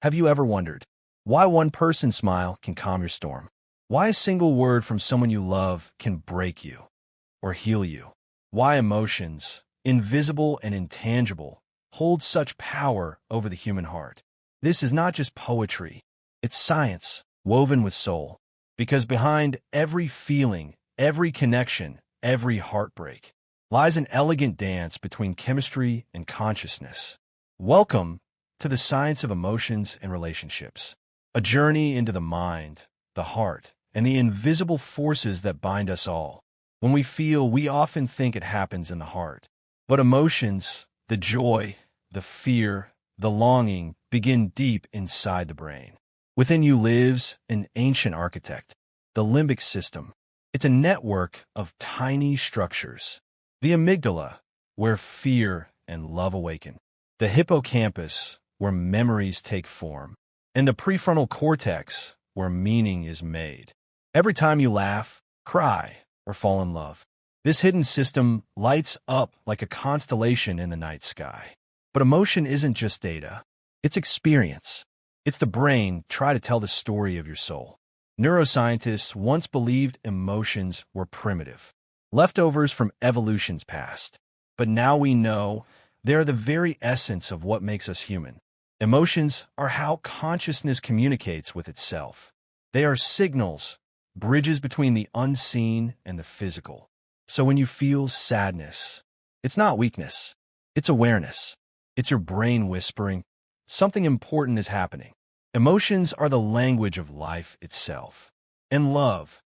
Have you ever wondered why one person's smile can calm your storm? Why a single word from someone you love can break you or heal you? Why emotions, invisible and intangible, hold such power over the human heart? This is not just poetry, it's science woven with soul. Because behind every feeling, every connection, every heartbreak, lies an elegant dance between chemistry and consciousness. Welcome to the science of emotions and relationships, a journey into the mind, the heart, and the invisible forces that bind us all. When we feel, we often think it happens in the heart. But emotions, the joy, the fear, the longing, begin deep inside the brain. Within you lives an ancient architect, the limbic system. It's a network of tiny structures. The amygdala, where fear and love awaken. The hippocampus, where memories take form. And the prefrontal cortex, where meaning is made. Every time you laugh, cry, or fall in love, this hidden system lights up like a constellation in the night sky. But emotion isn't just data. It's experience. It's the brain trying to tell the story of your soul. Neuroscientists once believed emotions were primitive, leftovers from evolution's past. But now we know they are the very essence of what makes us human. Emotions are how consciousness communicates with itself. They are signals, bridges between the unseen and the physical. So when you feel sadness, it's not weakness, it's awareness. It's your brain whispering, something important is happening. Emotions are the language of life itself. And love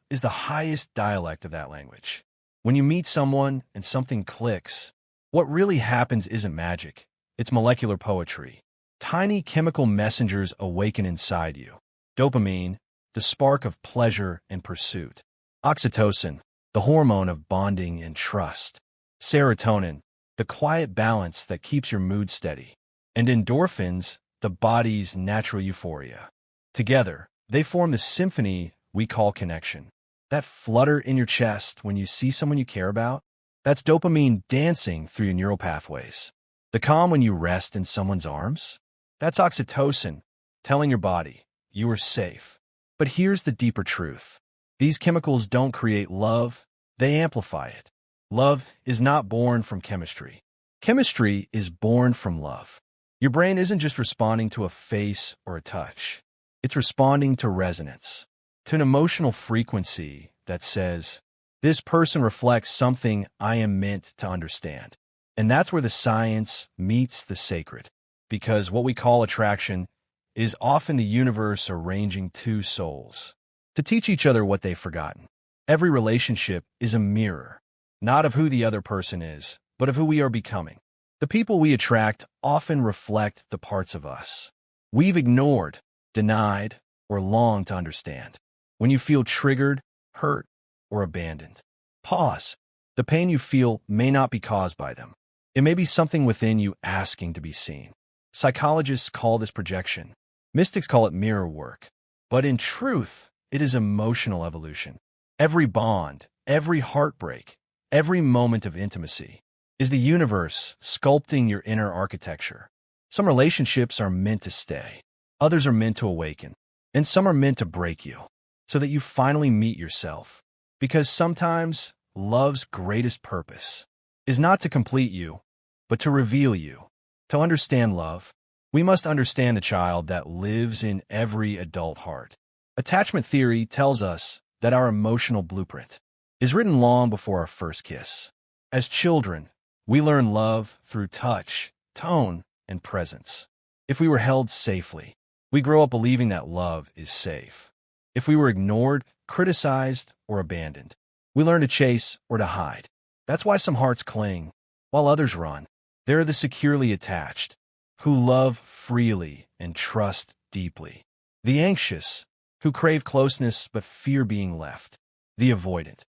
is the highest dialect of that language. When you meet someone and something clicks, what really happens isn't magic. It's molecular poetry. Tiny chemical messengers awaken inside you. Dopamine, the spark of pleasure and pursuit. Oxytocin, the hormone of bonding and trust. Serotonin, the quiet balance that keeps your mood steady. And endorphins, the body's natural euphoria. Together, they form the symphony we call connection. That flutter in your chest when you see someone you care about, that's dopamine dancing through your neural pathways. The calm when you rest in someone's arms, that's oxytocin telling your body, you are safe. But here's the deeper truth. These chemicals don't create love, they amplify it. Love is not born from chemistry. Chemistry is born from love. Your brain isn't just responding to a face or a touch. It's responding to resonance, to an emotional frequency that says, this person reflects something I am meant to understand. And that's where the science meets the sacred. Because what we call attraction is often the universe arranging two souls to teach each other what they've forgotten. Every relationship is a mirror, not of who the other person is, but of who we are becoming. The people we attract often reflect the parts of us we've ignored, denied, or longed to understand. When you feel triggered, hurt, or abandoned, pause. The pain you feel may not be caused by them. It may be something within you asking to be seen. Psychologists call this projection. Mystics call it mirror work. But in truth, it is emotional evolution. Every bond, every heartbreak, every moment of intimacy is the universe sculpting your inner architecture. Some relationships are meant to stay. Others are meant to awaken. And some are meant to break you so that you finally meet yourself. Because sometimes love's greatest purpose is not to complete you, but to reveal you. To understand love, we must understand the child that lives in every adult heart. Attachment theory tells us that our emotional blueprint is written long before our first kiss. As children, we learn love through touch, tone, and presence. If we were held safely, we grow up believing that love is safe. If we were ignored, criticized, or abandoned, we learn to chase or to hide. That's why some hearts cling, while others run. There are the securely attached, who love freely and trust deeply. The anxious, who crave closeness but fear being left. The avoidant,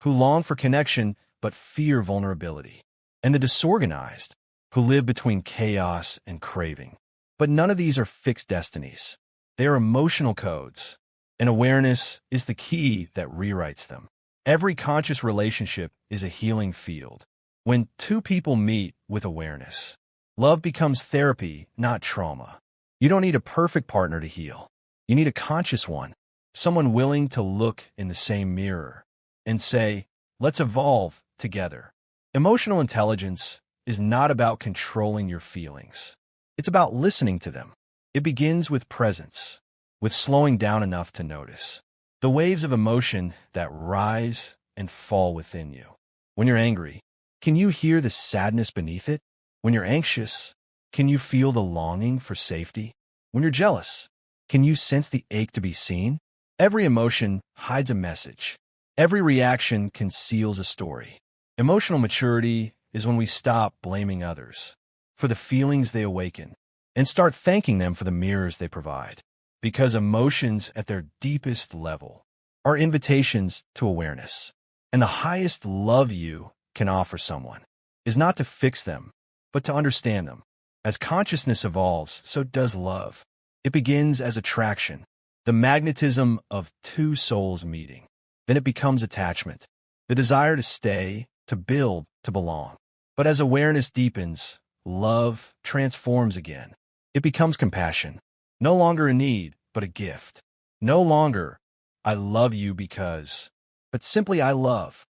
who long for connection but fear vulnerability. And the disorganized, who live between chaos and craving. But none of these are fixed destinies. They are emotional codes, and awareness is the key that rewrites them. Every conscious relationship is a healing field. When two people meet with awareness, love becomes therapy, not trauma. You don't need a perfect partner to heal. You need a conscious one, someone willing to look in the same mirror and say, let's evolve together. Emotional intelligence is not about controlling your feelings. It's about listening to them. It begins with presence, with slowing down enough to notice the waves of emotion that rise and fall within you. When you're angry, can you hear the sadness beneath it? When you're anxious, can you feel the longing for safety? When you're jealous, can you sense the ache to be seen? Every emotion hides a message. Every reaction conceals a story. Emotional maturity is when we stop blaming others for the feelings they awaken and start thanking them for the mirrors they provide. Because emotions at their deepest level are invitations to awareness. And the highest love you can offer someone is not to fix them, but to understand them. As consciousness evolves, so does love. It begins as attraction, the magnetism of two souls meeting. Then it becomes attachment, the desire to stay, to build, to belong. But as awareness deepens, love transforms again. It becomes compassion, no longer a need, but a gift. No longer, I love you because, but simply I love.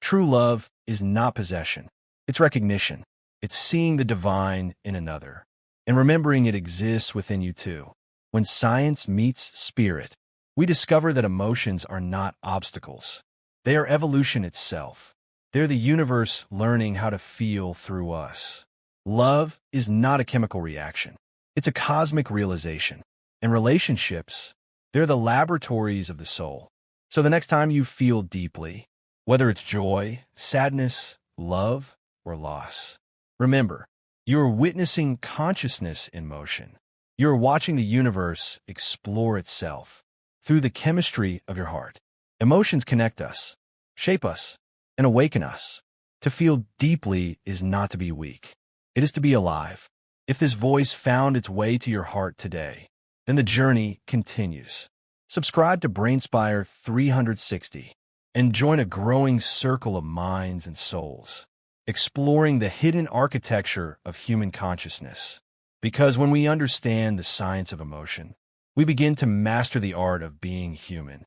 True love is not possession. It's recognition. It's seeing the divine in another and remembering it exists within you too. When science meets spirit, we discover that emotions are not obstacles. They are evolution itself. They're the universe learning how to feel through us. Love is not a chemical reaction. It's a cosmic realization. And relationships, they're the laboratories of the soul. So the next time you feel deeply, whether it's joy, sadness, love, or loss, remember, you're witnessing consciousness in motion. You're watching the universe explore itself through the chemistry of your heart. Emotions connect us, shape us, and awaken us. To feel deeply is not to be weak. It is to be alive. If this voice found its way to your heart today, then the journey continues. Subscribe to Brainspire 360 and join a growing circle of minds and souls, exploring the hidden architecture of human consciousness. Because when we understand the science of emotion, we begin to master the art of being human.